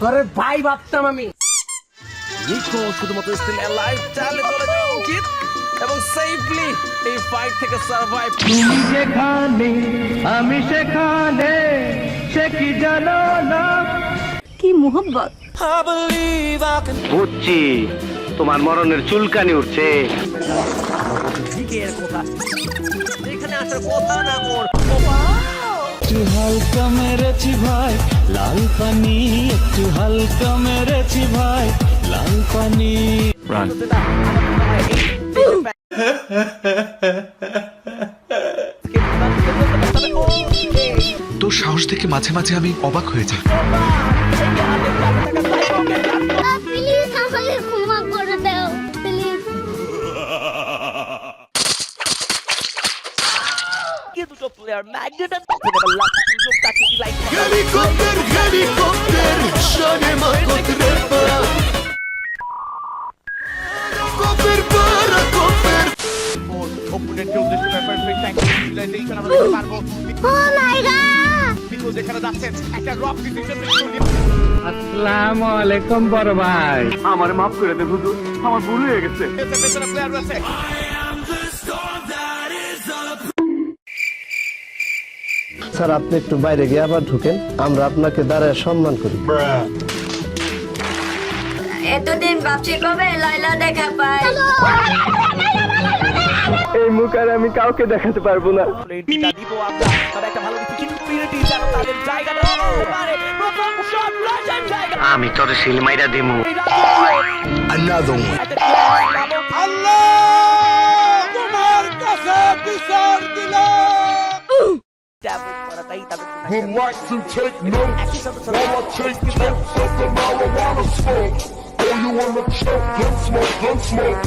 আরে ভাই ভাবতাম আমি নিকো শুধুমাত্র স্টিল অ্যালাইভ চালে চলে যাওয়া উচিত এবং সেফলি এই ফাইট থেকে সার্ভাইভ। তুমি যেখানে আমি সেখানে, সে কি জানো না। কি মোহব্বত। বুঝছি তোমার মরণের চুলকানি উঠছে। দিকের কথা এখানে আসার কথা না মোর। একটু হালকা মেরেছি ভাই লাল পানি, একটু হালকা মেরেছি ভাই লাল পানি। তোর সাহস দেখে মাঝে মাঝে আমি অবাক হয়ে যাই। প্লিজ আমাকে ক্ষমা করে দাও প্লিজ। কি দুটো প্লেয়ার ম্যাগনেট আর সুযোগটাকে লাইক হেলিকপ্টার হেলিকপ্টার শোনে মা কোতরে পা কপের পারা কপের অপোনেন্টকে উদ্দেশ্য করে পারফেক্ট অ্যাঙ্গেল ইউটিলাইজেশন আমরা করতে পারবো। ও মাই গড বিকজ এখানে যাচ্ছেন একটা রক ডিসিশন আসসালামু আলাইকুম বড় ভাই। আমার মাফ করে দে হুজুর, আমার ভুল হয়ে গেছে। পেছনে প্লেয়ার রয়েছে। স্যার আপনি একটু বাইরে গিয়ে আবার ঢুকেন, আমরা আপনাকে দাঁড়ায় সম্মান করি। এতদিন ভাবছি কবে লাইলা দেখা পাই। এই মুখ আর আমি কাউকে দেখাতে পারবো না। এটা দিব আমরা তবে একটা ভালো কিছু ইনফিনিটি যেন তাদের জায়গাটা হতে পারে। প্রথম শট রাজার জায়গা আমি তোর সিলমাইরা দিমু। Another one. আল্লাহ তোমার কাছে বিচার দিলাম। ডাবল করাটাই তাদের Would like to take notes while I take totes of the marijuana smoke. Oh, you wanna choke? Gun smoke, gun smoke.